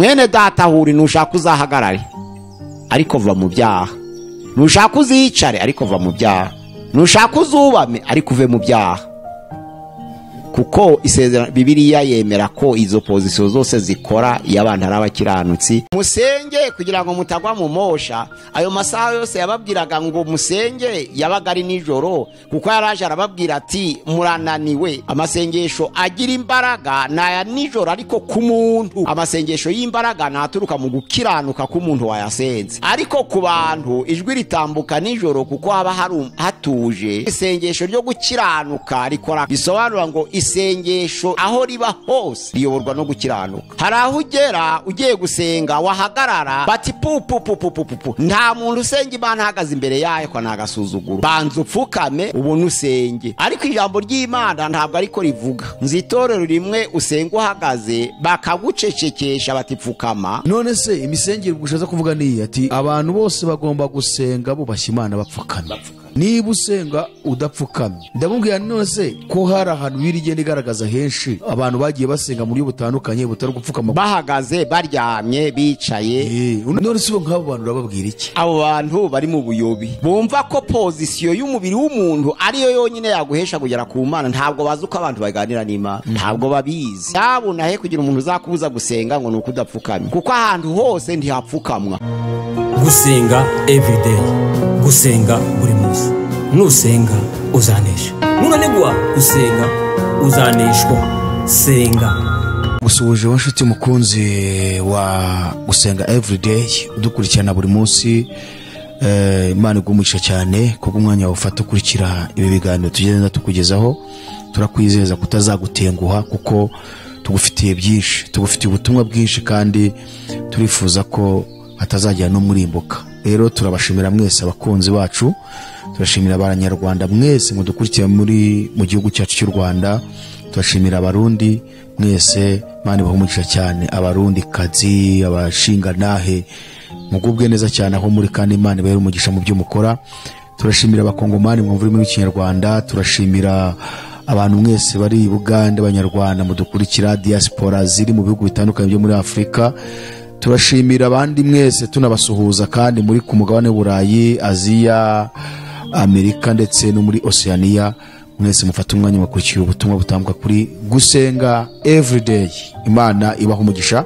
mwene data huri nushaka uzahagarare ariko va mu byaha, nushaka uzicare ariko va mu byaha, nushaka uzubame ariko uve mu byaha. Kuko isezerano Bibiliya yemera ko izo pozisiyo zose zikora iyo abantu ari abakiranutsi. Musenge kugira ngo mutagwa mu mosha. Ayo masaha yose yababwiraga ngo musenge yabaga ari nijoro, kuko yaraje arababwira ati murananiwe. Amasengesho agira imbaraga naya nijoro, ariko ku muntu amasengesho y'imbaraga naturuka mu gukiranuka k'umuntu wayasenze. Ariko ku bantu ijwi ritambuka nijoro kuko haba hatuje. Isengesho ryo gukiranuka rikora, bisobanura ngo isengesho aho riba hose riyoborwa no gukiranuka. Hari aho ugera ugiye gusenga wahagarara bati pu pu pu pu pu pu, nta muntu usenga Imana ahagaze imbere yayo kwa nagasuzuguro, banza upfukame ubone usenge. Ariko ijambo ry'Imana ntabwo ariko rivuga. Nzitorero rimwe usenga uhagaze bakagucecekesha bati pfukama. None se imisengero gushaza kuvuga ni ati abantu bose bagomba gusenga bubashye Imana bapfukame. Niba usenga udapfukamye, ndamubwira none se ko hari ahantu birigenda igaragaza henshi abantu bagiye basenga muri butandukanye butari gupfukama, bahagaze baryamye bicaye. None se nk'abo bantu urababwira iki? Abo bantu bari mu buyobi, bumva ko pozisiyo y'umubiri w'umuntu ariyo yonyine yaguhesha kugera ku Mana. Ntabwo bazi uko abantu baganira n'Imana, ntabwo babizi. Yabunahe kugira umuntu uzakubuza gusenga ngo nuko udapfukamye, kuko ahantu hose ntihapfukamwa. Gusenga everyday, gusenga buri munsi. Nusenga uzanesha, nunanigwa gusenga uzaneshwa. Senga. Gusuhuje washuti mukunzi wa gusenga everyday udukurikirana buri munsi. Imana igumugisha cyane kuko umwanya wafata ukurikira ibi biganiro tugenda tukugezaho. Turakwizeza kutazagutenguha kuko tugufitiye byinshi, tugufitiye ubutumwa bwinshi, kandi turifuza ko atazajya no murimbuka. Rero turabashimira mwese abakunzi bacu, turashimira abanyarwanda mwese mudukurikira mu gihugu cyacu cy'u Rwanda, turashimira abarundi mwese, Imana ibahumugisha cyane. Abarundi kazi, abashinga nahe mugubwe neza cyane aho muri, kandi Imana ibahe umugisha mu byo mukora. Turashimira abakongomani mwumva ururimi rw'Ikinyarwanda, turashimira abantu mwese bari Uganda, abanyarwanda mudukurikira, diaspora ziri mu bihugu bitandukanye byo muri Afrika. Turashimira abandi mwese tunabasuhuza kandi muri ku mugabane w'Uburayi, Aziya, Amerika ndetse no muri Oceania. Mwese mufata umwanya mukurikira ubutumwa butambuka kuri gusenga everyday. Imana ibaha umugisha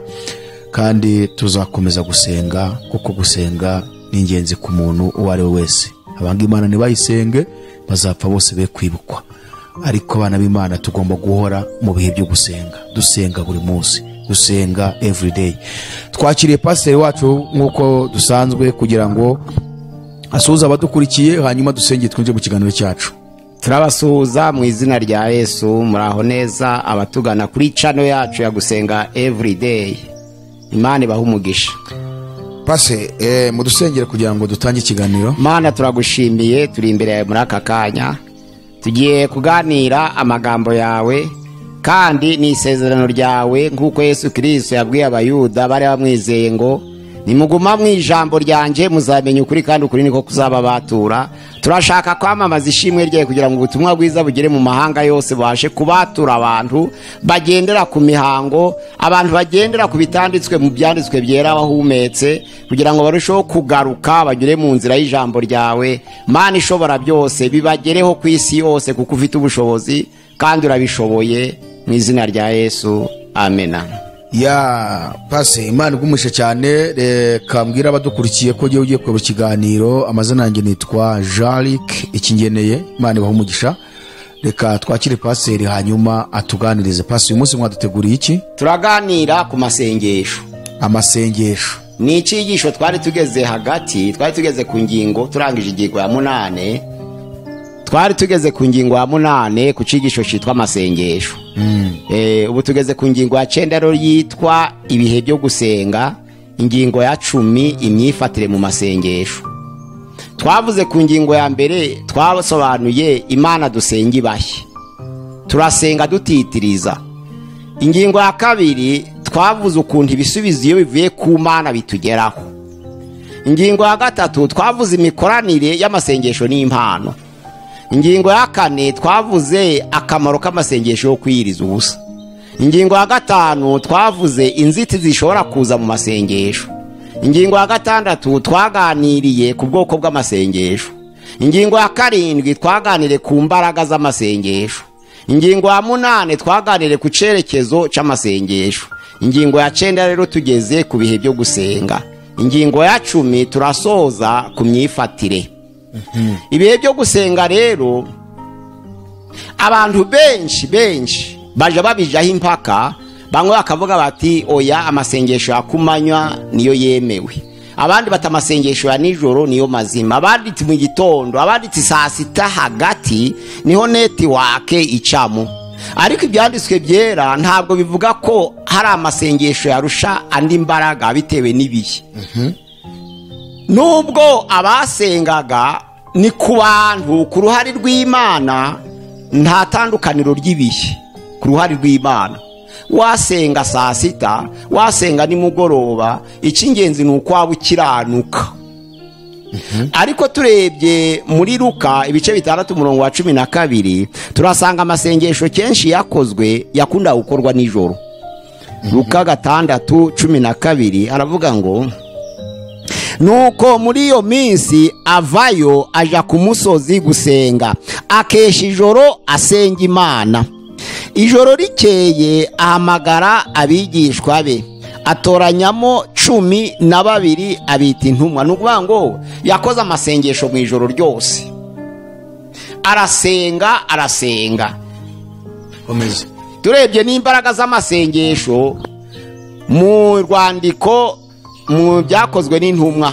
kandi tuzakomeza gusenga, kuko gusenga ni ingenzi ku muntu uwo ari we wese. Abanga Imana nibayisenge bazapfa bose be kwibukwa, ariko abana b'Imana tugomba guhora mu bihe byo gusenga, dusenga buri munsi, dusenga everyday. Twakiriye pastor wacu nkuko dusanzwe kugira ngo asuhuza abadukurikiye, hanyuma dusenge twinje mu kiganiro cyacu. Turabasuhuza mu izina rya Yesu. Muraho neza abatugana kuri channel yacu ya gusenga everyday. Imana ibahe umugisha. Pase mudusengere kugira ngo dutange ikiganiro. Mana turagushimiye, turi imbere yawe muri aka kanya, tugiye kuganira amagambo yawe, kandi ni isezerano ryawe nk'uko Yesu Kristo yabwiye abayuda bari bamwizeye ngo nimuguma mu ijambo ryanje muzamenya ukuri, kandi ukuri niko kuzaba batura. Turashaka kwamamaza ishimwe ryawe kugira ngo ubutumwa bwiza bugere mu mahanga yose, bashe kubatura abantu bagendera ku mihango, abantu bagendera ku bitanditswe mu byanditswe byera bahumetse, kugira ngo barusheho kugaruka bagire mu nzira y'ijambo ryawe. Mana ishobora byose, bibagereho ku isi yose kuko ufite ubushobozi kandi urabishoboye, mu izina rya Yesu, amena. Ya pase, Imana igumugisha cyane. Reka mbwira abadukurikiye ko ugiye kweba ikiganiro. Amazina yanjye nitwa Jalik Ikingeneye. Imana ibahe umugisha. Reka twakire paseri hanyuma atuganirize. Pase, uyu munsi mwaduteguriye iki? Turaganira ku masengesho. Amasengesho ni icyigisho twari tugeze hagati, twari tugeze ku ngingo, turangije ingingo ya 8. Twari tugeze ku ngingo ya 8 ku cyigisho cyitwa amasengesho. Ubu tugeze ku ngingo ya 9 rero yitwa ibihe byo gusenga. Ingingo ya 10 imyifatire mu masengesho. Twavuze ku ngingo ya mbere, twasobanuye Imana dusenga ibahe, turasenga dutitiriza. Ingingo ya 2 twavuze ukuntu ibisubizo iyo bivuye ku Mana bitugeraho. Ingingo ya 3 twavuze imikoranire y'amasengesho n'impano. Ingingo ya 4 twavuze akamaro k'amasengesho yo kwiyiriza ubusa. ingingo ya gatanu twavuze inzitizi zishobora kuza mu masengesho. Ingingo ya gatandatu twaganiriye ku bwoko bw'amasengesho. Ingingo ya karindwi twaganiriye ku mbaraga z'amasengesho. Ingingo ya munane twaganiriye ku cerekezo c'amasengesho. Ingingo ya 9 rero tugeze ku bihe byo gusenga. Ingingo ya 10 turasoza ku myifatire. Ibihe byo gusenga rero abantu benshi baje babijaho impaka, bamwe bakavuga bati oya amasengesho ya kumanywa niyo yemewe, abandi bata amasengesho ya nijoro niyo mazima, abandi mu gitondo, abandi saa 6 hagati niho network icamo. Ariko ibyanditswe byera ntabwo bivuga ko hari amasengesho yarusha andi mbaraga bitewe n'ibihe. Nubwo abasengaga ni ku bantu ku ruhari rw'Imana nta tandukaniro ry'ibihe. Ku ruhari rw'Imana wasenga saa 6, wasenga nimugoroba, icy'ingenzi nuko waba ukiranuka. Ariko turebye muri Luka ibice 6:12 turasanga amasengesho kenshi yakozwe yakunda gukorwa nijoro. Luka 6:12 aravuga ngo nuko muri iyo minsi avayo aja ku musozi gusenga, akesha ijoro asenga Imana. Ijoro rikeye ahamagara abigishwa be, atoranyamo 12 abita intumwa. Nukuvuga ngo yakoze amasengesho mu ijoro ryose, arasenga. Turebye n'imbaraga z'amasengesho mu rwandiko mu byakozwe n'intumwa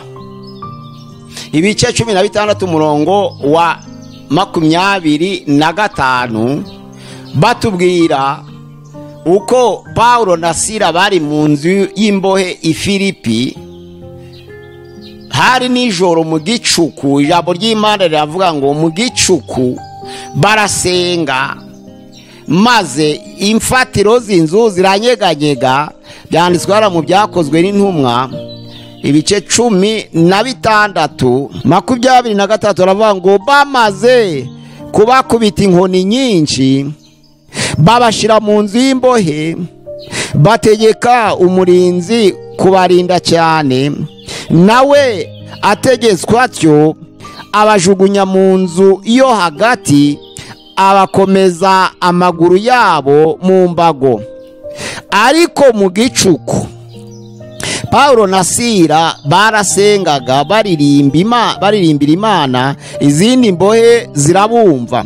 ibice 16 umurongo wa 25 batubwira uko Paulo na Sila bari mu nzu y'imbohe i Filipi. Hari nijoro mu gicuku, ijambo ry'Imana riravuga ngo mu gicuku barasenga, maze imfatiro z'inzu ziranyeganyega. Byanditswe hara mu byakozwe n'intumwa ibice 16 23 aravuga ngo bamaze kubakubita inkoni nyinshi babashira mu nzu y'imbohe, bategeka umurinzi kubarinda cyane, nawe ategetswe atyo abajugunya mu nzu yo hagati, abakomeza amaguru yabo mu mbago. Ariko mu gicuku Paulo na Sila barasengaga baririmbira Imana, izindi mbohe zirabumva.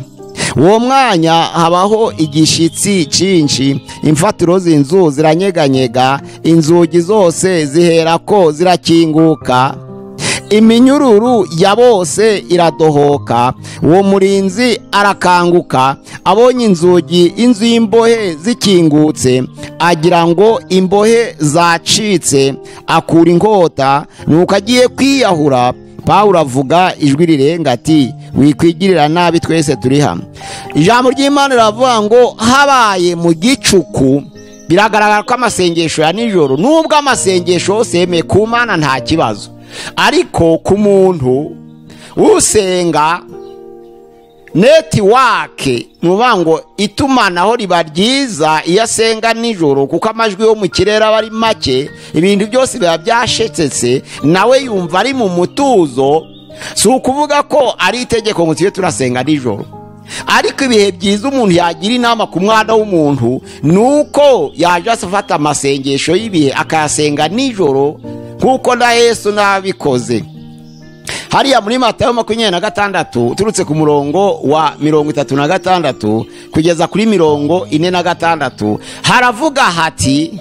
Uwo mwanya habaho igishitsi cyinshi, imfatiro z'inzu ziranyeganyega, inzugi zose ziherako zirakinguka, iminyururu ya bose iradohoka. Uwo murinzi arakanguka, abonye inzu y'imbohe zikingutse, agira ngo imbohe zacitse, akura inkota, nuko agiye kwiyahura. Paulo avuga ijwi rirenga ati wikwigirira nabi, twese turi hamwe. Ijambo ry'Imana riravuga ngo habaye mu gicuku. Biragaragara ko amasengesho ya nijoro, nubwo amasengesho yose yemeye ku Mana nta kibazo, ariko ku muntu usenga network nuvuga ngo itumanaho riba ryiza iyo asenga nijoro, kuko amajwi yo mu kirere aba ari make, ibintu byose biba byashetsetse, nawe yumva ari mu mutuzo. Si ukuvuga ko ari itegeko ngo tujye turasenga nijoro, ariko ibihe byiza umuntu yagira inama ku mwana w'umuntu nuko yaje afata amasengesho y'ibihe akayasenga nijoro, kuko na Yesu nabikoze. Hariya muri Matayo 26 turutse ku murongo wa 36 kugeza kuri 46 haravuga hati,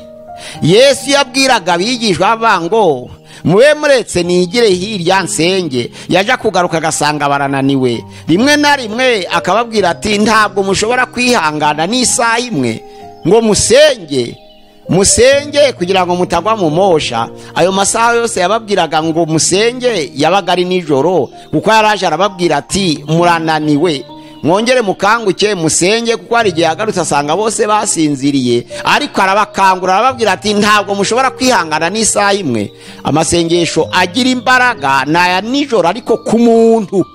Yesu yabwiraga abigishwa avango mube muretse nigire hirya nsenge. Yaje kugaruka agasanga barananiwe, rimwe na rimwe akababwira ati ntabwo mushobora kwihangana n'isaha imwe ngo musenge kugira ngo mutagwa mu mosha. Ayo masaha yose yababwiraga ngo musenge yabaga ari nijoro, kuko yaraje arababwira ati murananiwe, mwongere mukanguke musenge, kuko hari igihe yagarutse asanga bose basinziriye. Ariko arabakangura arababwira ati ntabwo mushobora kwihangana n'isaha imwe. Amasengesho agira imbaraga naya nijoro, ariko ku muntu,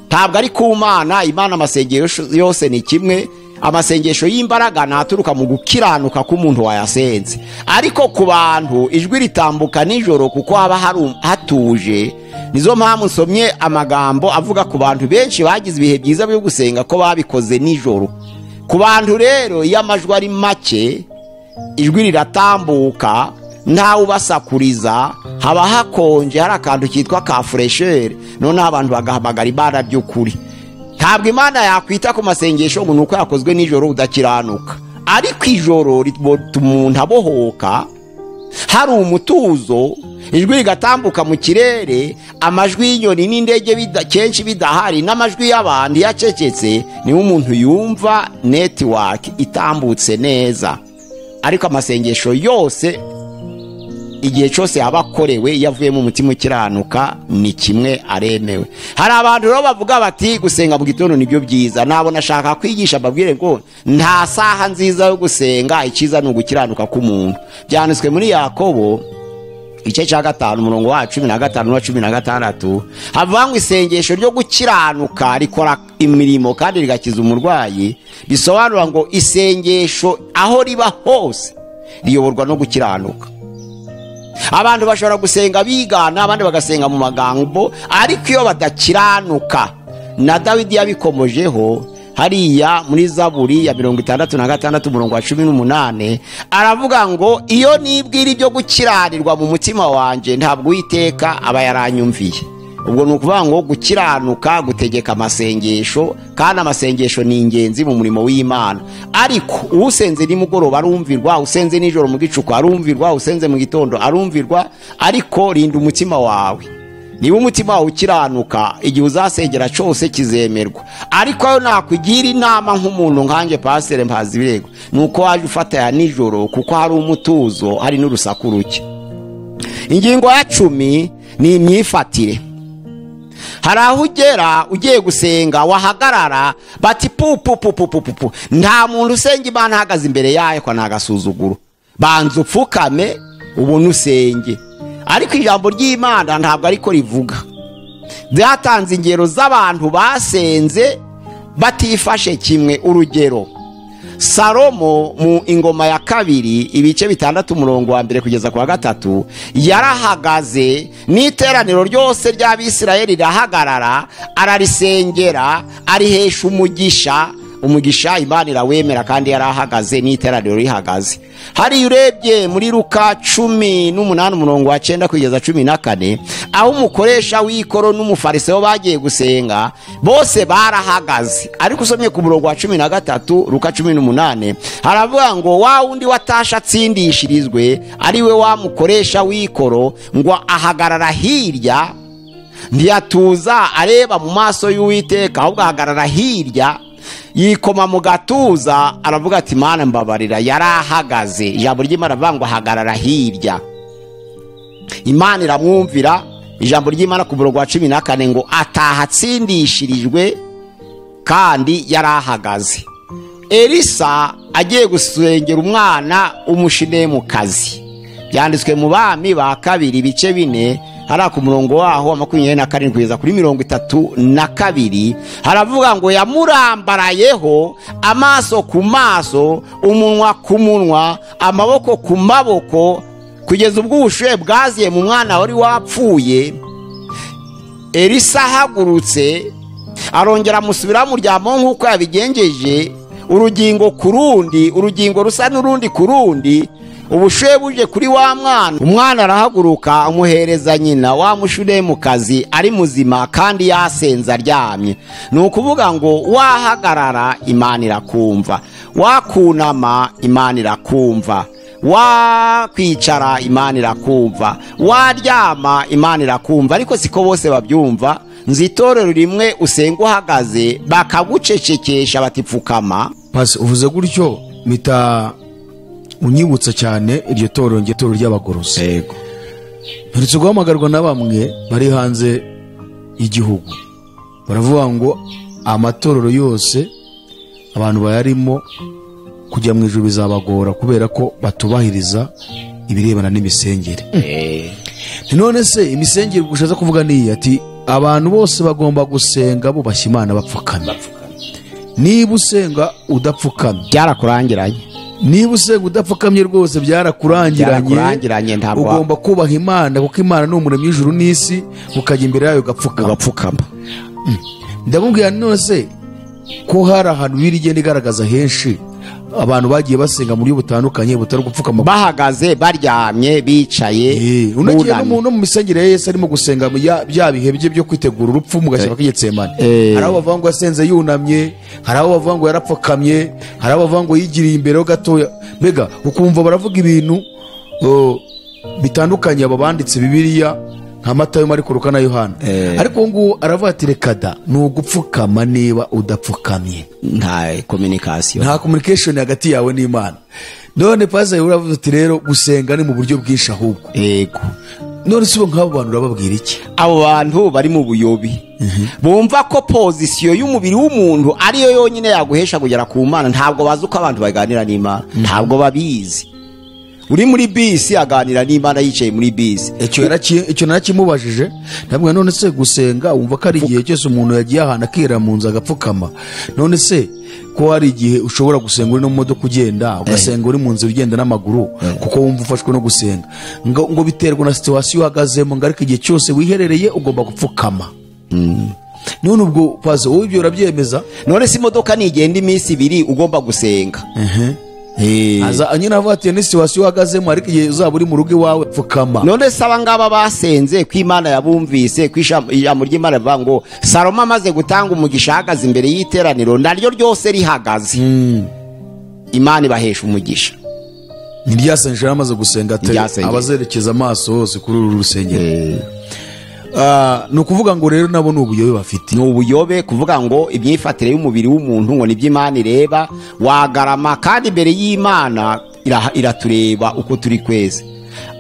ntabwo ari ku Mana. Imana amasengesho yose ni kimwe, amasengesho y'imbaraga naturuka mu gukiranuka k'umuntu wayasenze, ariko ku bantu ijwi ritambuka nijoro kuko haba hatuje. Nizo mpamvu nsomye amagambo avuga ku bantu benshi bagize ibihe byiza byo gusenga ko babikoze nijoro. Ku bantu rero iyo amajwi ari make, ijwi riratambuka ntawe ubasakuriza, haba hakonje, hari akantu kitwa ka furesheri, noneho abantu bagahamagara Imana by'ukuri. Ntabwo Imana yakwita ku masengesho ngo nuko yakozwe nijoro udakiranuka, ariko ijoro rituma umuntu abohoka, hari umutuzo, ijwi rigatambuka mu kirere, amajwi y'inyoni n'indege kenshi bidahari, n'amajwi y'abantu yacecetse, niho umuntu yumva netiwaki itambutse neza. Ariko amasengesho yose igihe cyose yaba akorewe yavuye mu mutima ukiranuka ni kimwe aremewe. Hari abantu rero bavuga bati gusenga mu gitondo nibyo byiza. Nabo nashaka kwigisha babwire ngo nta saha nziza yo gusenga, icyiza ni ugukiranuka k'umuntu. Byanditswe muri Yakobo igice cya 5 umurongo wa 15 na 16, havuga ngo isengesho ryo gukiranuka rikora imirimo kandi rigakiza umurwayi. Bisobanura ngo isengesho aho riba hose riyoborwa no gukiranuka. Abantu bashobora gusenga bigana, abandi bagasenga mu magambo, ariko iyo badakiranuka, na Dawidi yabikomojeho hariya muri Zaburi ya 66 umurongo wa 18, aravuga ngo iyo nibwira ibyo gukiranirwa mu mutima wanje ntabwo Uwiteka aba yaranyumviye. Ubwo ni ukuvuga ngo gukiranuka gutegeka amasengesho, kandi amasengesho ni ingenzi mu murimo w'Imana. Ariko usenze nimugoroba arumvirwa, usenze nijoro mu gicuku arumvirwa, usenze mu gitondo arumvirwa, ariko rinda umutima wawe. Niba umutima wawe ukiranuka, igihe uzasengera cyose kizemerwa. Ariko ayo nakwigira inama nk'umuntu nkanje Pastor Mpazibirego, nuko waje ufata ya nijoro kuko hari umutuzo, hari n'urusaku ruke. Ingingo ya 10 ni imyifatire. Hari aho ugera ugiye gusenga wahagarara bati pu nta muntu usenga Imana ahagaze imbere yayo kwa nagasuzuguro. Banza upfukame ubone usenge. Ariko ijambo ry'Imana ntabwo ariko rivuga. Byatanze ingero z'abantu basenze batifashe kimwe. Urugero, Salomo mu ingoma ya 2 ibice 6 umurongo wa 1 kugeza ku wa 3 yarahagaze, n'iteraniro ryose ry'Abisirayeli rirahagarara, ararisengera, arihesha umugisha. Imana irawemera, kandi yarahagaze n'iteraniro rihagaze. Hari urebye muri Luka 18 umurongo wa 9 kugeza 14, aho umukoresha w'ikoro n'umufarisayo bagiye gusenga, bose barahagaze. Ariko usomye ku murongo wa 13 Luka 18 haravuga ngo wa wundi watasha atsindishirizwe ari we wa mukoresha w'ikoro, ngo ahagarara hirya, ntiyatuza areba mu maso y'Uwiteka, ahubwo ahagarara hirya, yikoma mu gatuza, aravuga ati Mana mbabarira. Yarahagaze. Ijambo ry'Imana rivuga ngo ahagarara hirya. Imana iramwumvira. Ijambo ry'Imana ku murongo wa 14 ngo ataha atsindishirijwe kandi yarahagaze. Elisa agiye gusengera umwana umushinemukazi. Byanditswe mu Bami ba 2 ibice 4 hari ku murongo waho 27 kugeza kuri 32, haravuga ngo yamurambarayeho amaso ku maso, umunwa ku munwa, amaboko ku maboko, kugeza ubwo ubushuhe bwaziye mu mwana wari wapfuye. Elisa ahagurutse arongera amusubira mu ryamo nk'uko yabigenjeje, urugingo ku rundi, urugingo rusa n'urundi ku rundi. Ubushuhe buje kuri wa mwana, umwana arahaguruka amuhereza nyina wa mushunemukazi ari muzima kandi yasenza aryamye. Ni ukuvuga ngo wahagarara Imana irakumva, wakunama Imana irakumva, wakwicara Imana irakumva, waryama Imana irakumva. Ariko siko bose babyumva. Nzitorero rimwe usenga uhagaze bakagucecekesha batipfukama. Pasi uvuze gutyo mita unyibutsa cyane iryo torero ry'abagorozi. Yego. Nturetse guhamagarwa na bamwe bari hanze y'igihugu, baravuga ngo amatorero yose abantu bayarimo kujya mu ijuru bizabagora kubera ko batubahiriza ibirebana n'imisengere. None se imisengere gushaza kuvuga ni ati abantu bose bagomba gusenga bubashya Imana bapfukana. niba usenga udapfukamye byarakurangiranye niba usenga udapfukamye rwose byarakurangiranye ntabwo ugomba kubaha Imana kuko Imana ni umuremyi w'ijuru n'isi ukajya imbere yayo ugapfukama ndamubwira none ko hari ahantu biri igenda igaragaza henshi abantu bagiye basenga muri butandukanye butari gupfukama bahagaze baryamye bicaye unagiye no mu misengere ya Yesu arimo gusenga bya bihe bye byo kwitegura urupfu mu gashyamba k'Getsemane hari abo bavuga ngo yasenze yunamye hari abo bavuga ngo yarapfukamye hari abo bavuga ngo yigiriye imbere ho gatoya mbega ukumva baravuga ibintu bitandukanye abo banditse Bibiliya nka Matayo Mariko Luka na Yohana ariko ngo aravuga ati reka da ni ugupfukama niba udapfukamye nta communication hagati yawe n'Imana none pastor uravuze ati rero gusenga ni mu buryo bwinshi ahubwo yego none sibo nk'abo bantu urababwira iki abo bantu bari mu buyobi bumva ko pozisiyo y'umubiri w'umuntu ariyo yonyine yaguhesha kugera ku Mana ntabwo bazi uko abantu baganira n'Imana ntabwo babizi uri muri bisi aganira n'Imana yicaye muri bisi icyo narakimubajije ntabwo none se gusenga wumva ko ari igihe cyose umuntu yagiye ahantu akira mu nzu agapfukama none se ko hari igihe ushobora gusenga uri no mu modoka ugenda ugasenga uri mu nzu ugenda n'amaguru kuko wumva ufashwe no gusenga ngo biterwa na situation uhagazemo ngo ariko igihe cyose wiherereye ugomba gupfukama none ubwo pazo wowe ibyo urabyemeza none se imodoka nigenda iminsi 2 ugomba gusenga aza nyine avuga ati ni situation uhagazemo ariko igihe uzaba uri mu rugo iwawe pfukama none se abangaba basenze ko Imana yabumvise ijambo ry'Imana rivuga ngo Salomo amaze gutanga umugisha ahagaze imbere y'iteraniro naryo ryose rihagaze Imana ibahesha umugisha niryasenje amaze gusenga ate abazerekeza amaso hose kuri uru rusengero no kuvuga ngo rero nabo ni ubuyobe bafite ni ubuyobe kuvuga ngo imyifatire y'umubiri w'umuntu ngo nibyo Imana ireba wagarama kandi imbere y'Imana iratureba uko turi kweze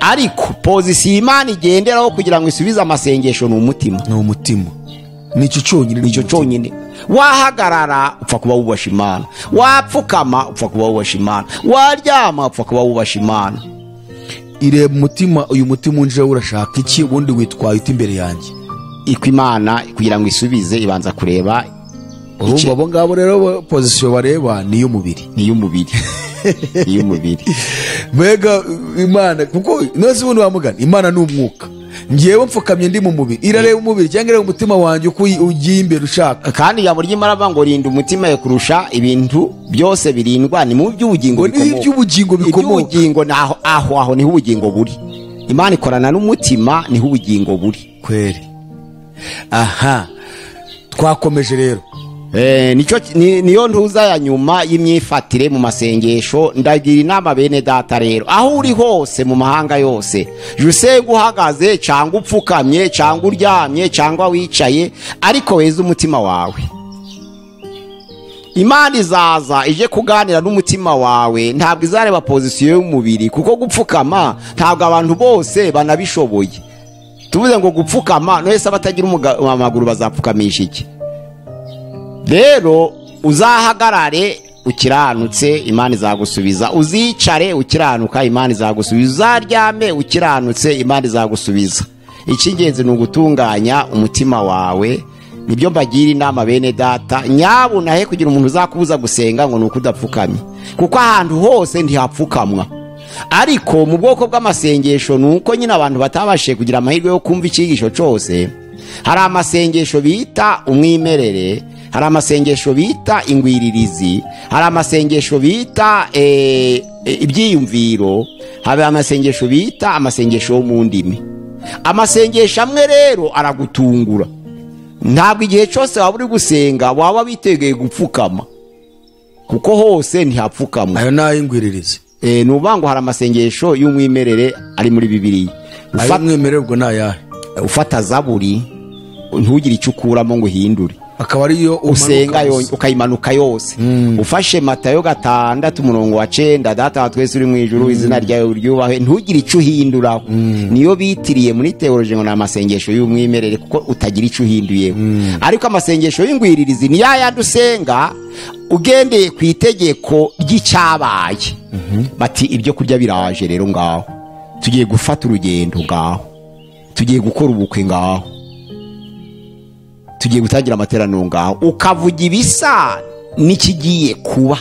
ariko pozisiyo Imana igenderaho kugira ngo isubize amasengesho ni umutima nicyo cyonyine wahagarara upfa kuba wubasha Imana wapfukama upfa kuba wubasha Imana waryama upfa kuba wubasha Imana ireba umutima uyu mutima unje urashaka iki ubundi witwaye uti imbere yanjye iko Imana kugira ngo isubize ibanza kureba urumva abo ngabo rero pozisiyo bareba ni y'umubiri mbega Imana kuko nose ubundi wamugana Imana ni umwuka ngiyewe mfukamye ndi mu mubiri irareba umubiri cyangwa ireba umutima wanjye uko ugiye imbere ushaka kandi ijambo ry'Imana avuga ngo rinda umutima kurusha ibintu byose birindwa ni mu by'ubugingo bikomoka iby'ubugingo aho niho ubugingo buri Imana ikorana n'umutima niho ubugingo buri kweri aha twakomeje rero niyo ntuza ya nyuma y'imyifatire mu masengesho ndagira inama bene data rero aho uri hose mu mahanga yose usenga uhagaze cyangwa upfukamye cyangwa uryamye cyangwa wicaye ariko weza umutima wawe Imana izaza ije kuganira n'umutima wawe ntabwo izareba pozisiyo y'umubiri kuko gupfukama ntabwo abantu bose banabishoboye tuvuze ngo gupfukama no wese abatagira amaguru bazapfukamisha iki rero uzahagarare ukiranutse Imana izagusubiza uzicare ukiranuka Imana izagusubiza uzaryame ukiranutse Imana izagusubiza icy'ingenzi ni ugutunganya umutima wawe nibyo mbagira inama bene data nyabunahe kugira umuntu uzakubuza gusenga ngo nuko udapfukamye kuko ahantu hose ntihapfukamwa ariko mu bwoko bw'amasengesho nuko nyine abantu batabashije kugira amahirwe yo kumva icyigisho cyose hari amasengesho bita umwimerere hari amasengesho bita ingwiririzi hari amasengesho bita ibyiyumviro hari amasengesho bita amasengesho yo mu ndimi amasengesho amwe rero aragutungura ntabwo igihe cyose waba uri gusenga waba witegeye gupfukama kuko hose ntihapfukamwa ayo n'ay'ingwiririzi ni uvuga ngo hari amasengesho y'umwimerere ari muri Bibiliya ay'umwimerere ubwo ni ayahe ufata Zaburi ntugire icyo ukuramo ngo uhindure akaba ariyo usenga ukayimanuka yose ufashe Matayo 6:9 data wa twese uri mu ijuru izina ryawe ryubahwe ntugire icyo uhindura niyo bitiriye muri theology ngo namasengesho y'umwimerere kuko utagira icyo uhinduye ariko amasengesho y'ingwiririzi ni yadusenga ugendeye ku itegeko ry'icyabaye bati ibyo kurya biraje rero ngaho tugiye gufata urugendo ngaho tugiye gukora ubukwe ngaho tugiye gutangira amateraniro ngaho ukavuga ibisa n'ikigiye kuba.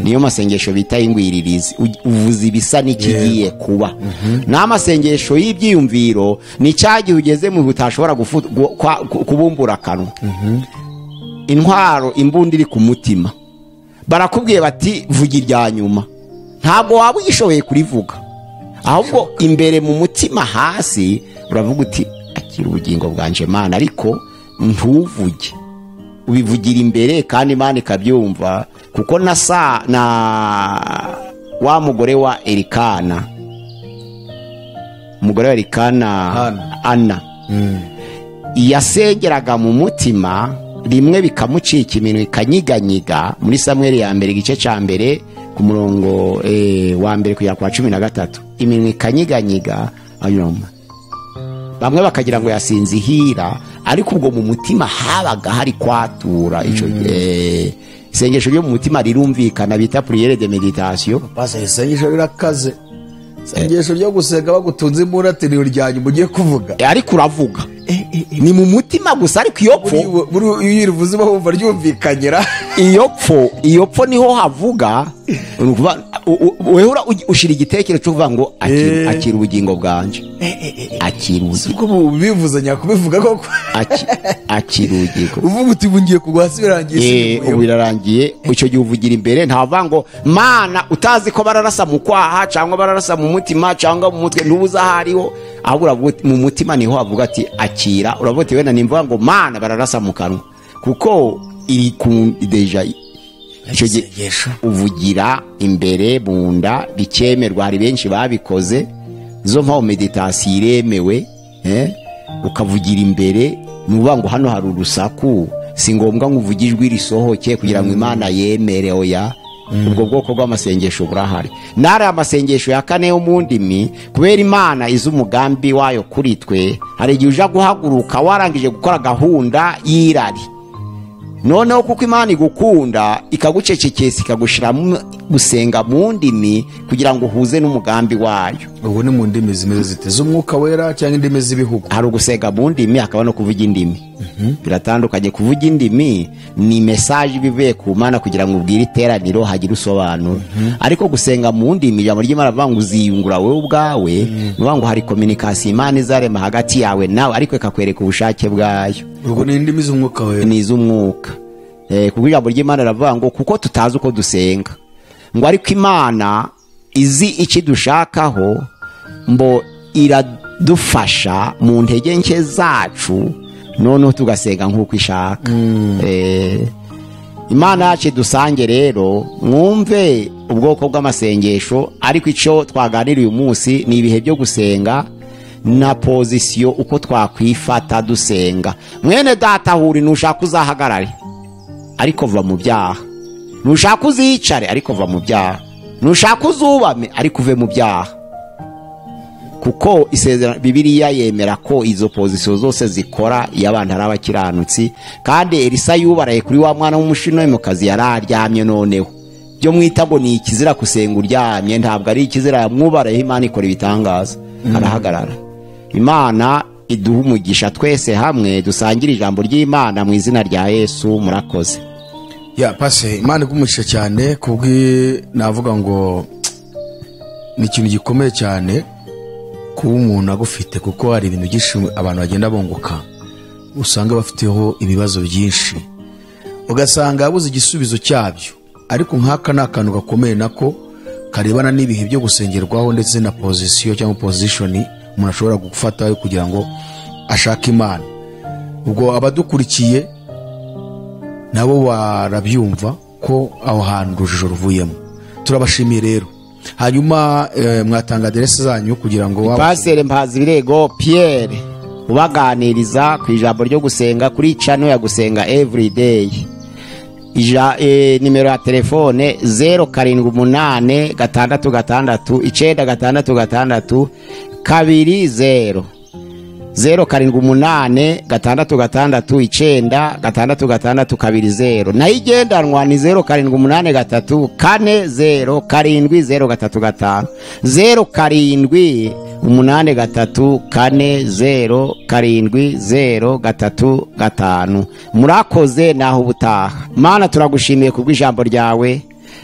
Niyo masengesho bita ingwiririzi, uvuza ibisa n'ikigiye kuba. N'amasengesho y'ibyiyumviro ni cyagihe ugeze mu utashobora kubumbura akanwa. Intwaro imbunda iri ku mutima, barakubwiye bati vuga irya nyuma, ntabwo waba ugishoboye kurivuga, ahubwo imbere mu mutima hasi uravuga uti akira ubugingo bwanje Mana, ariko ntuvuge, ubivugira imbere kandi Imana ikabyumva. Kuko na wa mugore wa Elikana, umugore wa Elikana Ana, yasengeraga mu mutima, rimwe bikamucika iminwa ikanyiganyiga. Muri Samweli ya mbere igice cya mbere ku murongo wa mbere kugera kwa 13, iminwa ikanyiganyiga, bamwe bakagira ngo yasinzihira, ariko ubwo mu mutima habaga hari kwatura. Ico isengesho ryo mu mutima rirumvikana, bita prière de méditation. Pasa isengesho rirakaze, isengesho ryo gusenga bagutunze imuratiriro ryanyu mugiye kuvuga, ariko uravuga ni mu mutima gusa, ariko iyo yiruvuze bahumva ryumvikanyira. iyo pfo niho havuga. Wewe ushira igitekerezo cyo kuvuga ngo akira ubugingo bwanje, akira ubugingo. Ubwo bivuze nyakubivuga koko, akira ubugingo, uvuga uti bungiye kugwasi birangiye. Birarangiye, icyo gihe uvugira imbere, ntavuga ngo Mana utazi ko bararasa mu kwaha cyangwa bararasa mu mutima cyangwa mu mutwe, ntubuza hariho, ahubwo mu mutima niho havuga ati akira. Uravuga uti wenda nimvuga ngo Mana bararasa mu kanwa, kuko iri ku deja icyo gihe uvugira imbere mu nda, bikemerwa. Hari benshi babikoze, izo mpamvu meditation iremewe, ukavugira imbere. Nuvuga ngo hano hari urusaku, si ngombwa ngo uvuge ijwi risohoke kugira ngo Imana yemere, oya. Ubwo bwoko bw'amasengesho burahari. Nare amasengesho ya kane yo mu ndimi, kubera Imana izi umugambi wayo kuri twe, hari igihe uja guhaguruka warangije gukora gahunda y'irari, noneho kuko Imana igukunda ikagucecekesa, ikagushira gusenga mu ndimi kugira ngo uhuze n'umugambi wayo. Ubwo ni mu ndimi zimeze ziteze umwuka wera cyangwa indimi z'ibihugu. Hari ugusenga mu ndimi, hakaba no kuvuga indimi. Biratandukanye. Kuvuga indimi ni message bivuye ku Mana kugira ngo ubwire iteraniro hagire usobanura. Ariko gusenga mu ndimi, ijambo ry'Imana rivuga ngo uziyungura wewe ubwawe, nuvuga ngo hari communication Imana izarema hagati yawe nawe, ariko ikakwereka ubushake bwayo. Ubwo ni indimi z'umwuka wera, ni iz'umwuka. Kuko ijambo ry'Imana rivuga ngo kuko tutazi uko dusenga, ngo ariko Imana izi iki dushakaho, mbo iradufasha mu ntege nke zacu, noneho tugasenga nk'uko ishaka. Imana yacu dusange rero, mwumve ubwoko bw'amasengesho. Ariko icyo twaganiriye uyu munsi ni ibihe byo gusenga na pozisiyo, uko twakwifata dusenga. Mwene data huri, nushaka uzahagarare ariko va mu byaha, nushaka uzicare ariko va mu byaha, nushaka uzubame ariko uve mu byaha. Kuko isezerano Bibiliya yemera ko izo pozisiyo zose zikora iyo abantu ari abakiranutsi. Kandi Elisa yubaraye kuri wa mwana w'umushunamukazi yari aryamye, noneho byo mwita ngo ni ikizira kusenga uryamye, ntabwo ari ikizira. Yamwubarayeho, Imana ikora ibitangaza, arahagarara. Imana iduha umugisha twese hamwe dusangire ijambo ry'Imana mu izina rya Yesu. Murakoze. Pase, Imana igumugisha cyane, kubwi navuga ngo ni ikintu gikomeye cyane kuba umuntu agufite, kuko hari ibintu byinshi abantu bagenda bunguka, usanga bafiteho ibibazo byinshi, ugasanga yabuze igisubizo cyabyo. Ariko nk'aka ni akantu gakomeye nako karebana n'ibihe byo gusengerwaho, ndetse na pozisiyo cyangwa position umuntu ashobora gufata kugira ngo ashake Imana. Ubwo abadukurikiye nabo barabyumva ko aho hantu urujijo ruvuyemo. Turabashimiye rero. Hanyuma mwatanga adresse zanyu kugira ngo Pasteur Mpazibirego Pierre ubaganiriza ku ijambo ryo gusenga kuri channel ya Gusenga Everyday. Nimero ya telefone 078 666 966 20 078 666 9 nayo igendanwa ni 0783 407035 0783 murakoze naho ubutaha. Mana turagushimiye kubw'ijambo ryawe.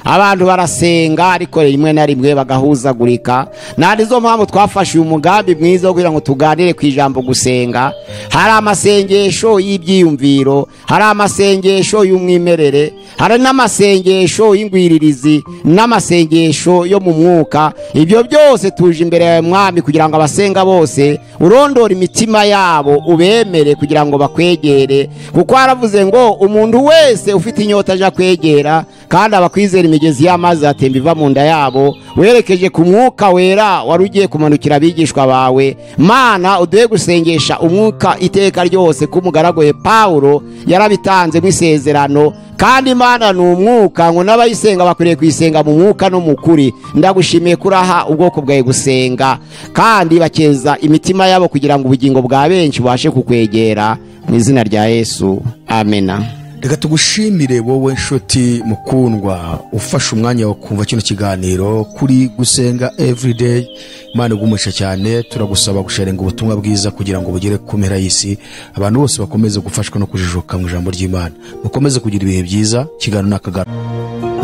Abantu barasenga ariko rimwe na rimwe bagahuzagurika, narizo mpamvu twafashe uyu mugambi mwiza kugira ngo tuganire ku ijambo gusenga. Hari amasengesho y'ibyiyumviro, hari amasengesho y'umwimerere, hari n'amasengesho y'ingwiririzi, n'amasengesho yo mu mwuka. Ibyo byose tuje imbere ya Mwami kugira ngo abasenga bose urondora imitima yabo ubemere kugira ngo bakwegere, kuko haravuze ngo umuntu wese ufite inyota aja kwegera kandi abakwizera imigezi y'amazi atemba iva mu nda yabo. Werekeje ku mwuka wera warugiye kumanukira abigishwa bawe. Mana uduhe gusengesha umwuka iteka ryose kumugaragoye Paulo yarabitanze nk'isezerano, kandi Mana ni umwuka ngo n'abayisenga bakwiriye kwisenga mu mwuka no mu kuri. Ndagushimiye kuraha ubwoko bwawe gusenga kandi bakeza imitima yabo kugira ngo ubugingo bwa benshi bubashe kukwegera mu izina rya Yesu, amena. Reka tugushimire wowe nshuti mukundwa ufashe umwanya wo kumva kino kiganiro kuri gusenga everyday. Imana igumisha cyane, turagusaba gusharinga ubutumwa bwiza kugira ngo bugere ku mpera y'isi, abantu bose bakomeze gufashwa no kujijuka mu ijambo ry'Imana. Mukomeze kugira ibihe byiza. Kiganiro nakagaruka.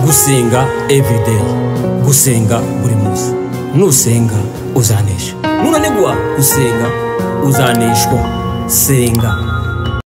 Gusenga everyday, gusenga buri munsi. Nusenga uzanesha. Nunanigwa gusenga uzaneshwa. Senga.